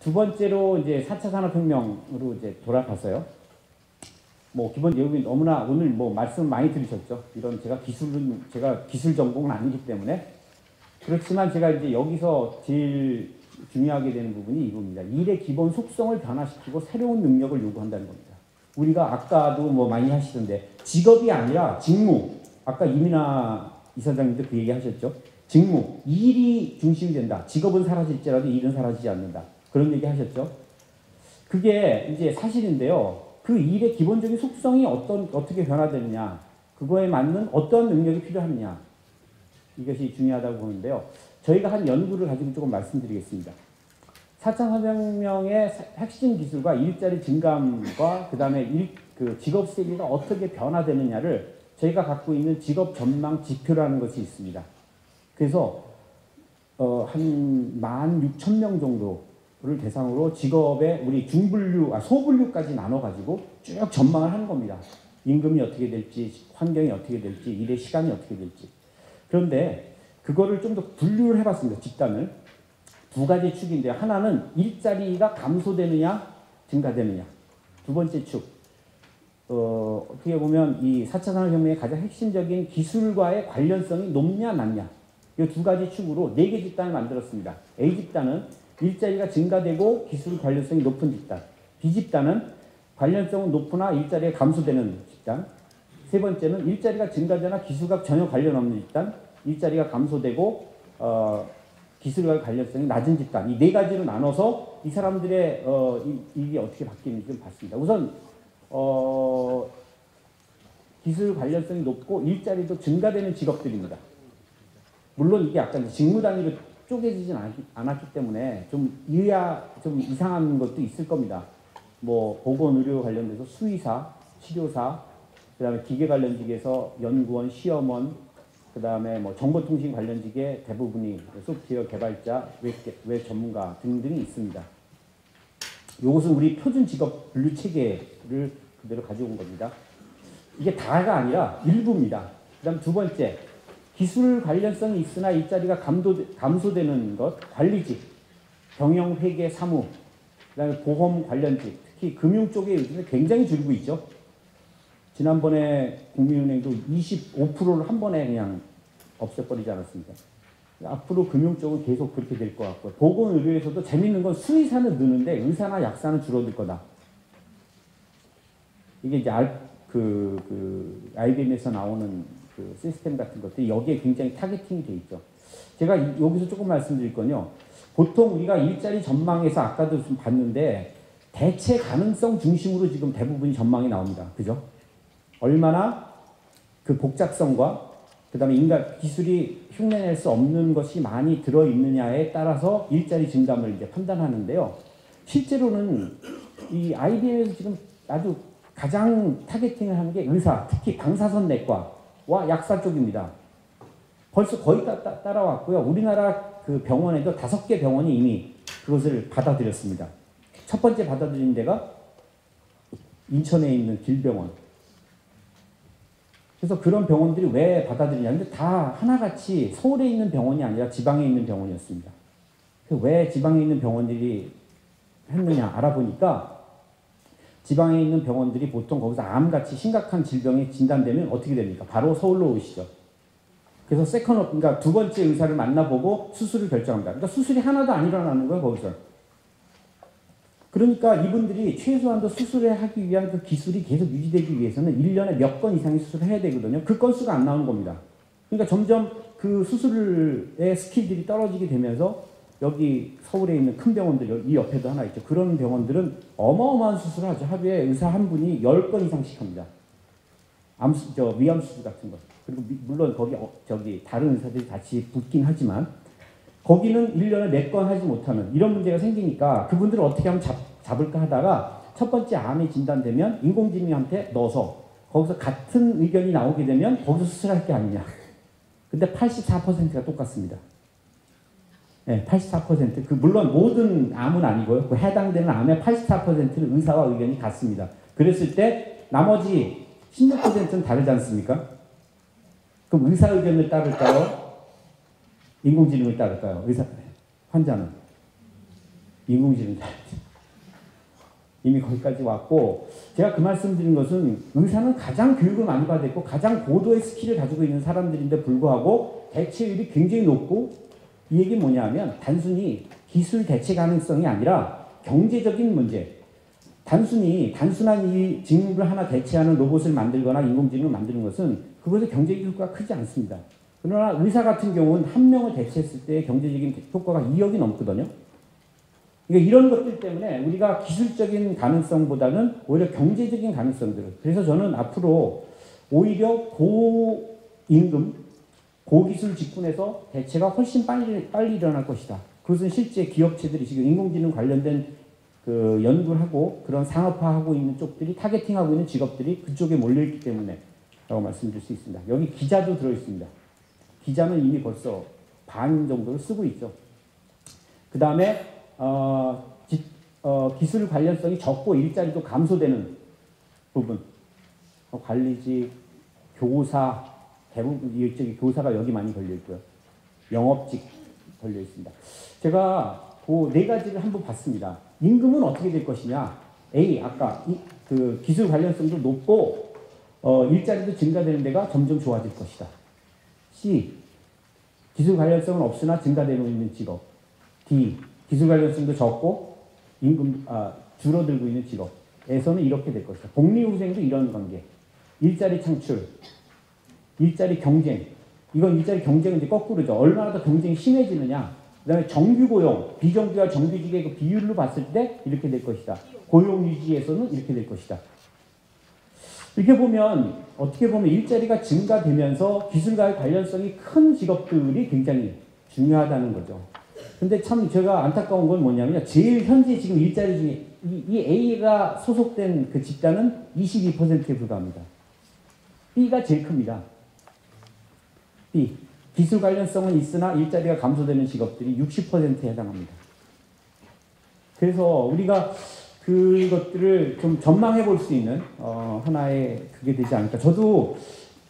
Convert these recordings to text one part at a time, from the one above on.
두 번째로 이제 4차 산업혁명으로 이제 돌아가서요. 뭐 기본 여기 너무나 오늘 뭐 말씀 많이 들으셨죠. 이런 제가 기술 전공은 아니기 때문에 그렇지만 제가 이제 여기서 제일 중요하게 되는 부분이 이겁니다. 일의 기본 속성을 변화시키고 새로운 능력을 요구한다는 겁니다. 우리가 아까도 뭐 많이 하시던데 직업이 아니라 직무. 아까 이민아 이사장님도 그 얘기 하셨죠. 직무. 일이 중심이 된다. 직업은 사라질지라도 일은 사라지지 않는다. 그런 얘기 하셨죠. 그게 이제 사실인데요. 그 일의 기본적인 속성이 어떻게 변화되느냐. 그거에 맞는 어떤 능력이 필요하느냐. 이것이 중요하다고 보는데요. 저희가 한 연구를 가지고 조금 말씀드리겠습니다. 4차 산업혁명의 핵심 기술과 일자리 증감과 그 다음에 직업 세계가 어떻게 변화되느냐를 저희가 갖고 있는 직업 전망 지표라는 것이 있습니다. 그래서 한 16,000명 정도를 대상으로 직업의 우리 소분류까지 나눠가지고 쭉 전망을 하는 겁니다. 임금이 어떻게 될지, 환경이 어떻게 될지, 일의 시간이 어떻게 될지. 그런데 그거를 좀 더 분류를 해봤습니다. 집단을. 두 가지 축인데요. 하나는 일자리가 감소되느냐, 증가되느냐. 두 번째 축. 어떻게 보면 이 4차 산업혁명의 가장 핵심적인 기술과의 관련성이 높냐, 낮냐. 이 두 가지 축으로 4개 집단을 만들었습니다. A 집단은 일자리가 증가되고 기술 관련성이 높은 집단. B 집단은 관련성은 높으나 일자리가 감소되는 집단. 세 번째는 일자리가 증가되나 기술과 전혀 관련 없는 집단. 일자리가 감소되고 기술과 관련성이 낮은 집단. 이 4가지로 나눠서 이 사람들의 일이 어떻게 바뀌는지 좀 봤습니다. 우선 기술 관련성이 높고 일자리도 증가되는 직업들입니다. 물론 이게 약간 직무 단위로 쪼개지진 않았기 때문에 좀 이상한 것도 있을 겁니다. 뭐 보건의료 관련돼서 수의사, 치료사, 그 다음에 기계 관련직에서 연구원, 시험원, 그 다음에 뭐 정보통신 관련직의 대부분이 소프트웨어 개발자, 웹 전문가 등등이 있습니다. 이것은 우리 표준 직업 분류 체계를 그대로 가져온 겁니다. 이게 다가 아니라 일부입니다. 그 다음 두 번째, 기술 관련성이 있으나 일자리가 감소되는 것, 관리직, 경영, 회계, 사무, 그 다음에 보험 관련직, 특히 금융 쪽에 요즘에 굉장히 줄고 있죠. 지난번에 국민은행도 25%를 한 번에 그냥 없애버리지 않았습니까? 앞으로 금융 쪽은 계속 그렇게 될 것 같고요. 보건의료에서도 재밌는 건 수의사는 느는데 의사나 약사는 줄어들 거다. 이게 이제 IBM에서 나오는 그 시스템 같은 것들이 여기에 굉장히 타겟팅이 돼 있죠. 제가 여기서 조금 말씀드릴 건요. 보통 우리가 일자리 전망에서 아까도 좀 봤는데 대체 가능성 중심으로 지금 대부분이 전망이 나옵니다. 그죠? 얼마나 그 복잡성과 그 다음에 인간 기술이 흉내낼 수 없는 것이 많이 들어있느냐에 따라서 일자리 증감을 이제 판단하는데요. 실제로는 이 IBM에서 지금 아주 가장 타겟팅을 하는 게 의사, 특히 방사선내과와 약사 쪽입니다. 벌써 거의 따라왔고요. 우리나라 그 병원에도 5개 병원이 이미 그것을 받아들였습니다. 첫 번째 받아들인 데가 인천에 있는 길병원. 그래서 그런 병원들이 왜 받아들이냐. 근데 다 하나같이 서울에 있는 병원이 아니라 지방에 있는 병원이었습니다. 왜 지방에 있는 병원들이 했느냐 알아보니까 지방에 있는 병원들이 보통 거기서 암같이 심각한 질병이 진단되면 어떻게 됩니까? 바로 서울로 오시죠. 그래서 그러니까 두 번째 의사를 만나보고 수술을 결정합니다. 그러니까 수술이 하나도 안 일어나는 거예요, 거기서. 그러니까 이분들이 최소한도 수술을 하기 위한 그 기술이 계속 유지되기 위해서는 1년에 몇 건 이상의 수술을 해야 되거든요. 그 건수가 안 나오는 겁니다. 그러니까 점점 그 수술의 스킬들이 떨어지게 되면서 여기 서울에 있는 큰 병원들, 이 옆에도 하나 있죠. 그런 병원들은 어마어마한 수술을 하죠. 하루에 의사 한 분이 10건 이상씩 합니다. 위암 수술 같은 것. 그리고 물론 거기 다른 의사들이 같이 붙긴 하지만 거기는 1년에 몇 건 하지 못하는 이런 문제가 생기니까 그분들을 어떻게 하면 잡을까 하다가 첫 번째 암이 진단되면 인공지능한테 넣어서 거기서 같은 의견이 나오게 되면 거기서 수술할 게 아니냐. 근데 84%가 똑같습니다. 네, 84%. 물론 모든 암은 아니고요. 그 해당되는 암의 84%는 의사와 의견이 같습니다. 그랬을 때 나머지 16%는 다르지 않습니까? 그럼 의사 의견을 따를까요? 인공지능을 따를까요? 환자는. 인공지능 이미 거기까지 왔고, 제가 그 말씀 드린 것은 의사는 가장 교육을 많이 받았고 가장 고도의 스킬을 가지고 있는 사람들인데 불구하고 대체율이 굉장히 높고, 이 얘기는 뭐냐면 단순히 기술 대체 가능성이 아니라 경제적인 문제, 단순한 이 직무를 하나 대체하는 로봇을 만들거나 인공지능을 만드는 것은 그것의 경제적 효과가 크지 않습니다. 그러나 의사 같은 경우는 한 명을 대체했을 때 경제적인 효과가 2억이 넘거든요. 그러니까 이런 것들 때문에 우리가 기술적인 가능성보다는 오히려 경제적인 가능성들. 그래서 저는 앞으로 오히려 고임금, 고기술 직군에서 대체가 훨씬 빨리 일어날 것이다. 그것은 실제 기업체들이 지금 인공지능 관련된 그 연구를 하고 그런 상업화하고 있는 쪽들이 타겟팅하고 있는 직업들이 그쪽에 몰려있기 때문에 라고 말씀드릴 수 있습니다. 여기 기자도 들어있습니다. 기자는 이미 벌써 반 정도를 쓰고 있죠. 그 다음에 기술 관련성이 적고 일자리도 감소되는 부분, 관리직, 교사, 대부분 이쪽에 교사가 여기 많이 걸려 있고요. 영업직 걸려 있습니다. 제가 그 네 가지를 한번 봤습니다. 임금은 어떻게 될 것이냐? A, 아까 그 기술 관련성도 높고 일자리도 증가되는 데가 점점 좋아질 것이다. C, 기술 관련성은 없으나 증가되고 있는 직업. D, 기술 관련성도 적고 임금 줄어들고 있는 직업에서는 이렇게 될 것이다. 복리후생도 이런 관계. 일자리 창출, 일자리 경쟁. 이건 일자리 경쟁은 이제 거꾸로죠. 얼마나 더 경쟁이 심해지느냐. 그 다음에 정규 고용, 비정규와 정규직의 그 비율로 봤을 때 이렇게 될 것이다. 고용 유지에서는 이렇게 될 것이다. 이렇게 보면, 어떻게 보면 일자리가 증가되면서 기술과의 관련성이 큰 직업들이 굉장히 중요하다는 거죠. 근데 참 제가 안타까운 건 뭐냐면요. 제일 현재 지금 일자리 중에 이 A가 소속된 그 집단은 22%에 불과합니다. B가 제일 큽니다. B. 기술 관련성은 있으나 일자리가 감소되는 직업들이 60%에 해당합니다. 그래서 우리가 그것들을 좀 전망해 볼 수 있는 하나의 그게 되지 않을까. 저도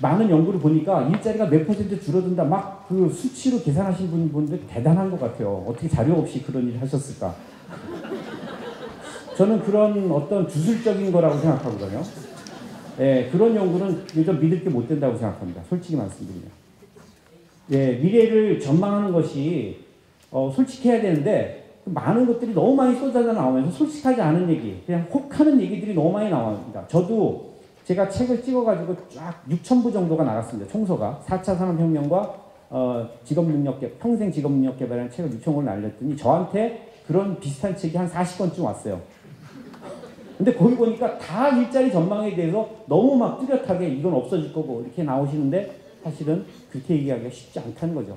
많은 연구를 보니까 일자리가 몇 퍼센트 줄어든다 막 그 수치로 계산하신 분들 대단한 것 같아요. 어떻게 자료 없이 그런 일을 하셨을까. 저는 그런 어떤 주술적인 거라고 생각하거든요. 예, 그런 연구는 좀 믿을 게 못 된다고 생각합니다. 솔직히 말씀드리면. 예, 미래를 전망하는 것이 솔직해야 되는데 많은 것들이 너무 많이 쏟아져 나오면서 솔직하지 않은 얘기, 그냥 혹하는 얘기들이 너무 많이 나옵니다. 저도 제가 책을 찍어가지고 쫙 6,000부 정도가 나갔습니다. 총서가 4차 산업혁명과 평생 직업능력 개발이라는 책을 6,000권을 날렸더니 저한테 그런 비슷한 책이 한 40권쯤 왔어요. 근데 거기 보니까 다 일자리 전망에 대해서 너무 막 뚜렷하게 이건 없어질 거고 이렇게 나오시는데 사실은 그렇게 얘기하기가 쉽지 않다는 거죠.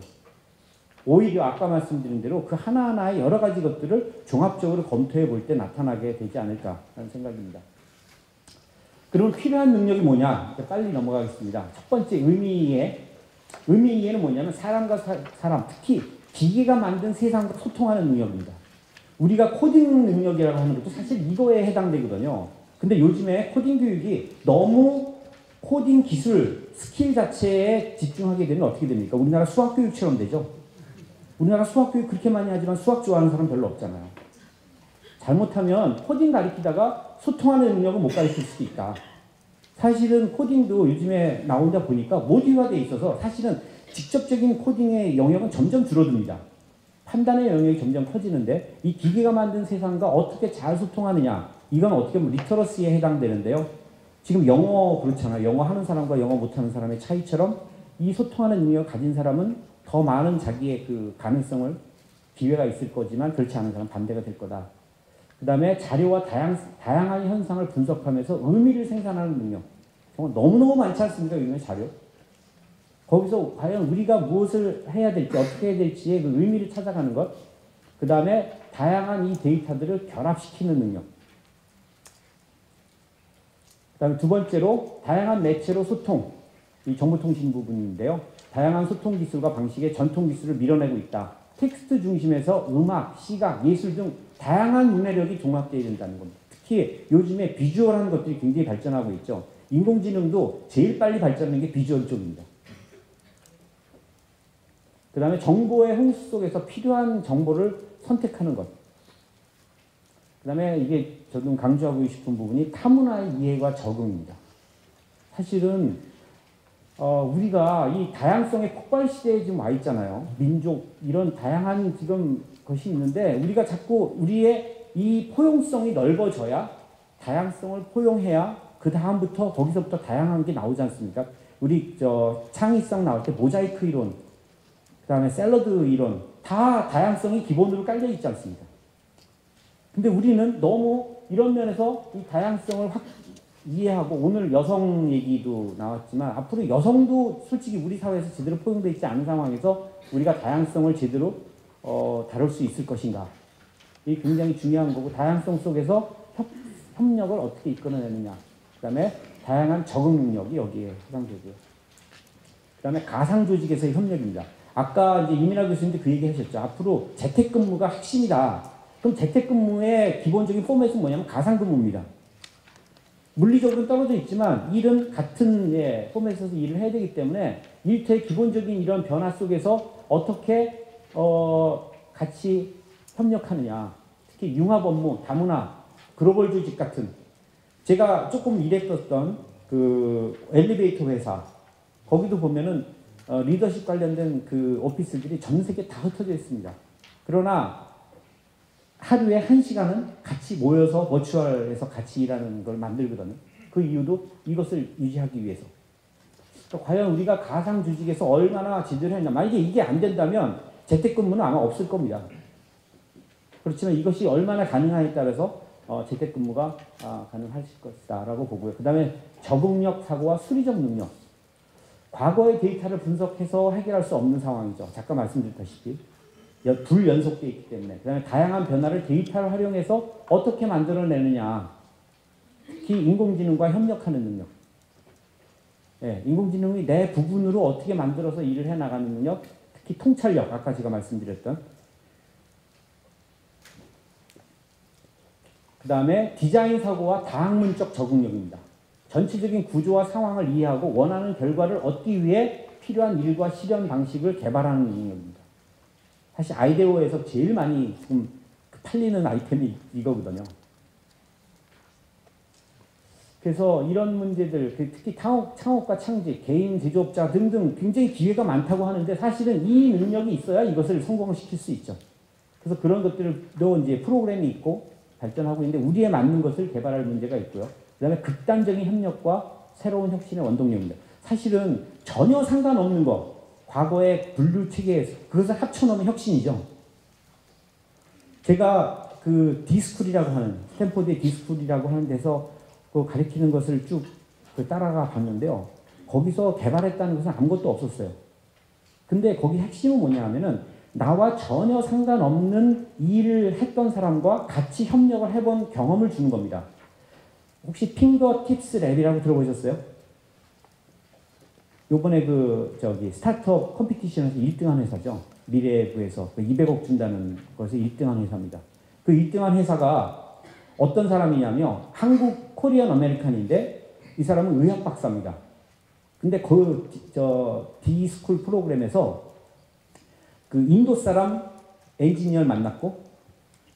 오히려 아까 말씀드린 대로 그 하나하나의 여러 가지 것들을 종합적으로 검토해 볼 때 나타나게 되지 않을까라는 생각입니다. 그러면 필요한 능력이 뭐냐? 빨리 넘어가겠습니다. 첫 번째 의미이해는 뭐냐면 사람과 사람, 특히 기계가 만든 세상과 소통하는 능력입니다. 우리가 코딩 능력이라고 하는 것도 사실 이거에 해당되거든요. 근데 요즘에 코딩 교육이 너무 코딩 기술, 스킬 자체에 집중하게 되면 어떻게 됩니까? 우리나라 수학 교육처럼 되죠. 우리나라 수학 교육 그렇게 많이 하지만 수학 좋아하는 사람 별로 없잖아요. 잘못하면 코딩 가르치다가 소통하는 능력은 못 가르칠 수도 있다. 사실은 코딩도 요즘에 나오다 보니까 모듈화되어 있어서 사실은 직접적인 코딩의 영역은 점점 줄어듭니다. 판단의 영역이 점점 커지는데 이 기계가 만든 세상과 어떻게 잘 소통하느냐, 이건 어떻게 보면 리터러시에 해당되는데요. 지금 영어 그렇잖아요. 영어 하는 사람과 영어 못하는 사람의 차이처럼 이 소통하는 능력을 가진 사람은 더 많은 자기의 그 가능성을, 기회가 있을 거지만 그렇지 않은 사람은 반대가 될 거다. 그 다음에 자료와 다양한 현상을 분석하면서 의미를 생산하는 능력. 정말 너무너무 많지 않습니까? 의미의 자료. 거기서 과연 우리가 무엇을 해야 될지, 어떻게 해야 될지의 그 의미를 찾아가는 것. 그 다음에 다양한 이 데이터들을 결합시키는 능력. 그 다음에 두 번째로 다양한 매체로 소통. 이 정보통신 부분인데요. 다양한 소통 기술과 방식의 전통 기술을 밀어내고 있다. 텍스트 중심에서 음악, 시각, 예술 등 다양한 문해력이 종합되어야 된다는 겁니다. 특히 요즘에 비주얼한 것들이 굉장히 발전하고 있죠. 인공지능도 제일 빨리 발전하는 게 비주얼 쪽입니다. 그 다음에 정보의 홍수 속에서 필요한 정보를 선택하는 것. 그 다음에 이게 저도 강조하고 싶은 부분이 타문화의 이해와 적응입니다. 사실은 우리가 이 다양성의 폭발 시대에 지금 와 있잖아요. 민족 이런 다양한 지금 것이 있는데 우리가 자꾸 우리의 이 포용성이 넓어져야 다양성을 포용해야 그 다음부터 거기서부터 다양한 게 나오지 않습니까? 우리 창의성 나올 때 모자이크 이론, 그 다음에 샐러드 이론 다 다양성이 기본으로 깔려 있지 않습니까? 근데 우리는 너무 이런 면에서 이 다양성을 확 이해하고 오늘 여성 얘기도 나왔지만 앞으로 여성도 솔직히 우리 사회에서 제대로 포용되어 있지 않은 상황에서 우리가 다양성을 제대로 다룰 수 있을 것인가. 이게 굉장히 중요한 거고 다양성 속에서 협력을 어떻게 이끌어내느냐. 그 다음에 다양한 적응 능력이 여기에 해당되고요. 그 다음에 가상 조직에서의 협력입니다. 아까 이제 이민아 교수님도 그 얘기 하셨죠. 앞으로 재택근무가 핵심이다. 그럼 재택근무의 기본적인 포맷은 뭐냐면 가상근무입니다. 물리적으로는 떨어져 있지만 일은 같은 포맷에서 일을 해야 되기 때문에 일터의 기본적인 이런 변화 속에서 어떻게 같이 협력하느냐. 특히 융합 업무, 다문화, 글로벌 조직 같은 제가 조금 일했었던 그 엘리베이터 회사 거기도 보면은 리더십 관련된 그 오피스들이 전 세계 다 흩어져 있습니다. 그러나 하루에 1시간은 같이 모여서 버추얼에서 같이 일하는 걸 만들거든요. 그 이유도 이것을 유지하기 위해서. 그러니까 과연 우리가 가상 조직에서 얼마나 제대로 했냐. 만약에 이게 안 된다면 재택근무는 아마 없을 겁니다. 그렇지만 이것이 얼마나 가능하냐에 따라서 재택근무가 가능할 것이다 라고 보고요. 그 다음에 적응력 사고와 수리적 능력. 과거의 데이터를 분석해서 해결할 수 없는 상황이죠. 잠깐 말씀드렸다시피. 불연속되어 있기 때문에. 그 다음에 다양한 변화를 데이터를 활용해서 어떻게 만들어내느냐. 특히 인공지능과 협력하는 능력. 예, 인공지능이 내 부분으로 어떻게 만들어서 일을 해나가는 능력. 특히 통찰력. 아까 제가 말씀드렸던. 그 다음에 디자인 사고와 다학문적 적응력입니다. 전체적인 구조와 상황을 이해하고 원하는 결과를 얻기 위해 필요한 일과 실현 방식을 개발하는 능력입니다. 사실 아이데오에서 제일 많이 지금 팔리는 아이템이 이거거든요. 그래서 이런 문제들, 특히 창업과 창직, 개인 제조업자 등등 굉장히 기회가 많다고 하는데 사실은 이 능력이 있어야 이것을 성공시킬 수 있죠. 그래서 그런 것들도 이제 프로그램이 있고 발전하고 있는데 우리에 맞는 것을 개발할 문제가 있고요. 그 다음에 극단적인 협력과 새로운 혁신의 원동력입니다. 사실은 전혀 상관없는 거, 과거의 분류 체계에서 그것을 합쳐놓으면 혁신이죠. 제가 그 디스쿨이라고 하는 스탠포드의 디스쿨이라고 하는 데서 그 가르치는 것을 쭉 따라가 봤는데요. 거기서 개발했다는 것은 아무것도 없었어요. 근데 거기 핵심은 뭐냐 하면은 나와 전혀 상관없는 일을 했던 사람과 같이 협력을 해본 경험을 주는 겁니다. 혹시 핑거팁스 랩이라고 들어보셨어요? 요번에 스타트업 컴피티션에서 1등한 회사죠. 미래부에서 200억 준다는 것에 1등한 회사입니다. 그 1등한 회사가 어떤 사람이냐면 한국 코리안 아메리칸인데 이 사람은 의학 박사입니다. 근데 디스쿨 프로그램에서 그 인도 사람 엔지니어를 만났고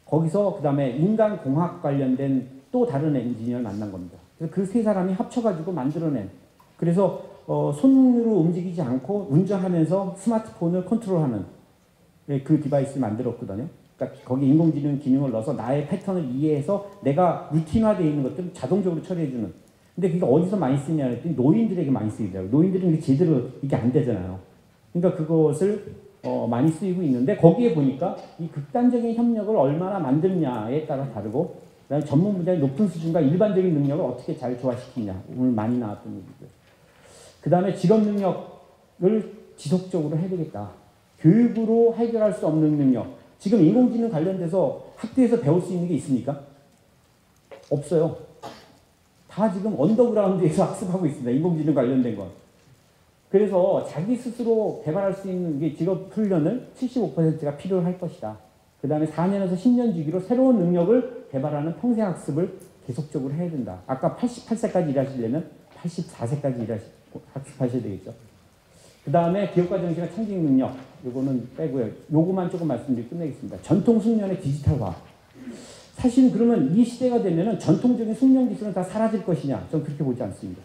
거기서 그 다음에 인간공학 관련된 또 다른 엔지니어를 만난 겁니다. 그래서 그 세 사람이 합쳐가지고 만들어낸 그래서 손으로 움직이지 않고 운전하면서 스마트폰을 컨트롤하는 그 디바이스를 만들었거든요. 그러니까 거기 인공지능 기능을 넣어서 나의 패턴을 이해해서 내가 루틴화되어 있는 것들을 자동적으로 처리해주는. 근데 그게 어디서 많이 쓰냐 했더니 노인들에게 많이 쓰이더라고요. 노인들은 제대로 이게 안 되잖아요. 그러니까 그것을 많이 쓰이고 있는데 거기에 보니까 이 극단적인 협력을 얼마나 만드느냐에 따라 다르고 그다음에 전문 분야의 높은 수준과 일반적인 능력을 어떻게 잘 조화시키냐. 오늘 많이 나왔던 얘기들. 그 다음에 직업 능력을 지속적으로 해야 되겠다. 교육으로 해결할 수 없는 능력. 지금 인공지능 관련돼서 학교에서 배울 수 있는 게 있습니까? 없어요. 다 지금 언더그라운드에서 학습하고 있습니다. 인공지능 관련된 건. 그래서 자기 스스로 개발할 수 있는 게 직업 훈련을 75%가 필요할 것이다. 그 다음에 4년에서 10년 주기로 새로운 능력을 개발하는 평생 학습을 계속적으로 해야 된다. 아까 88세까지 일하시려면 84세까지 학습하셔야 되겠죠. 그 다음에 기업가 정신과 창직 능력, 요거는 빼고요. 요거만 조금 말씀드리고 끝내겠습니다. 전통 숙련의 디지털화. 사실은 그러면 이 시대가 되면은 전통적인 숙련 기술은 다 사라질 것이냐? 저는 그렇게 보지 않습니다.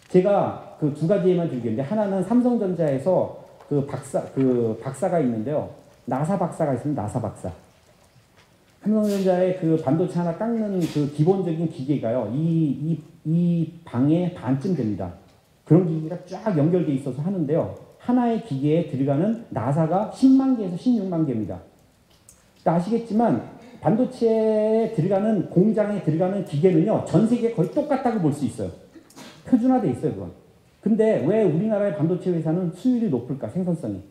제가 그 두 가지 예만 들겠는데, 하나는 삼성전자에서 그 박사가 있는데요. 나사 박사가 있습니다. 나사 박사. 삼성전자의 그 반도체 하나 깎는 그 기본적인 기계가요. 이 방에 반쯤 됩니다. 그런 기계가 쫙 연결돼 있어서 하는데요. 하나의 기계에 들어가는 나사가 10만 개에서 16만 개입니다. 그러니까 아시겠지만 반도체에 들어가는 공장에 들어가는 기계는요. 전 세계 거의 똑같다고 볼 수 있어요. 표준화돼 있어요, 그건. 근데 왜 우리나라의 반도체 회사는 수율이 높을까, 생산성이?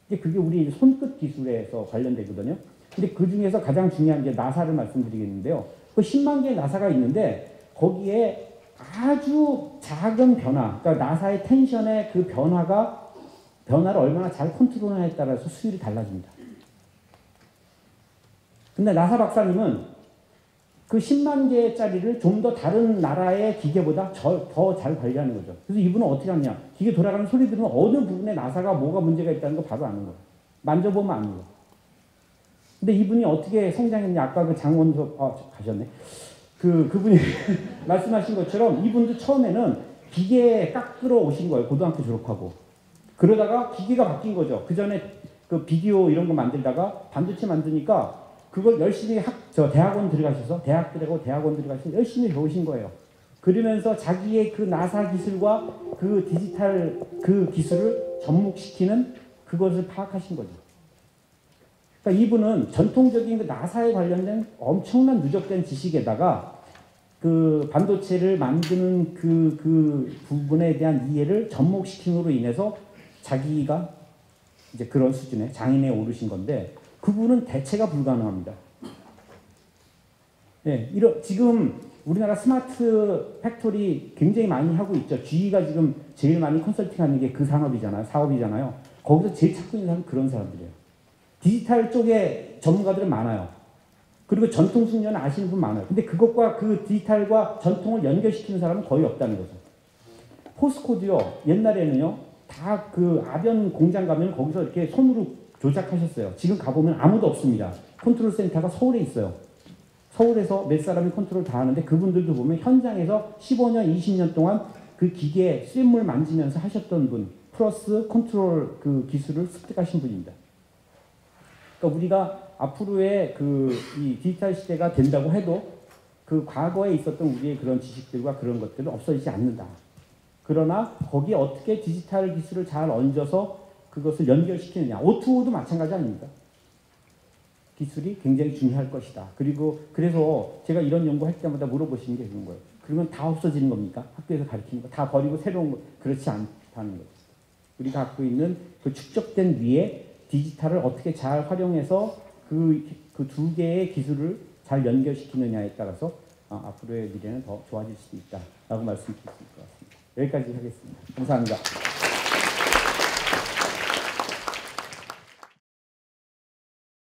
이제 그게 우리 손끝 기술에서 관련되거든요. 근데 그 중에서 가장 중요한 게 나사를 말씀드리겠는데요. 그 10만 개의 나사가 있는데 거기에 아주 작은 변화, 그러니까 나사의 텐션의 그 변화를 얼마나 잘 컨트롤하냐에 따라서 수율이 달라집니다. 근데 나사 박사님은 그 10만 개짜리를 좀 더 다른 나라의 기계보다 더 잘 관리하는 거죠. 그래서 이분은 어떻게 하느냐. 기계 돌아가는 소리 들으면 어느 부분에 나사가 뭐가 문제가 있다는 거 바로 아는 거예요. 만져보면 아는 거예요. 근데 이분이 어떻게 성장했냐. 아까 그 장원석, 가셨네. 그분이 말씀하신 것처럼 이분도 처음에는 기계 깎으러 오신 거예요. 고등학교 졸업하고. 그러다가 기계가 바뀐 거죠. 그 전에 그 비디오 이런 거 만들다가 반도체 만드니까 그걸 열심히 대학원 들어가셔서 대학원 들어가셔서 열심히 배우신 거예요. 그러면서 자기의 그 나사 기술과 그 디지털 그 기술을 접목시키는 그것을 파악하신 거죠. 그러니까 이분은 전통적인 그 나사에 관련된 엄청난 누적된 지식에다가 그 반도체를 만드는 그 부분에 대한 이해를 접목시킴으로 인해서 자기가 이제 그런 수준의 장인에 오르신 건데, 그분은 대체가 불가능합니다. 네, 지금 우리나라 스마트 팩토리 굉장히 많이 하고 있죠. GE가 지금 제일 많이 컨설팅하는 게 그 사업이잖아요. 거기서 제일 찾고 있는 사람은 그런 사람들이에요. 디지털 쪽에 전문가들은 많아요. 그리고 전통 숙련을 아시는 분 많아요. 근데 그것과 그 디지털과 전통을 연결시키는 사람은 거의 없다는 거죠. 포스코도요, 옛날에는요, 다 그 아변 공장 가면 거기서 이렇게 손으로 조작하셨어요. 지금 가보면 아무도 없습니다. 컨트롤 센터가 서울에 있어요. 서울에서 몇 사람이 컨트롤 다 하는데 그분들도 보면 현장에서 15년, 20년 동안 그 기계 쇳물 만지면서 하셨던 분, 플러스 컨트롤 그 기술을 습득하신 분입니다. 그러니까 우리가 앞으로의 이 디지털 시대가 된다고 해도 그 과거에 있었던 우리의 그런 지식들과 그런 것들은 없어지지 않는다. 그러나 거기에 어떻게 디지털 기술을 잘 얹어서 그것을 연결시키느냐. O2O도 마찬가지 아닙니까? 기술이 굉장히 중요할 것이다. 그래서 제가 이런 연구할 때마다 물어보시는 게 그런 거예요. 그러면 다 없어지는 겁니까? 학교에서 가르치는 거 다 버리고 새로운 거. 그렇지 않다는 거죠. 우리가 갖고 있는 그 축적된 위에 디지털을 어떻게 잘 활용해서 그 두 개의 기술을 잘 연결시키느냐에 따라서 앞으로의 미래는 더 좋아질 수도 있다라고 말씀드릴 수 있을 것 같습니다. 여기까지 하겠습니다. 감사합니다.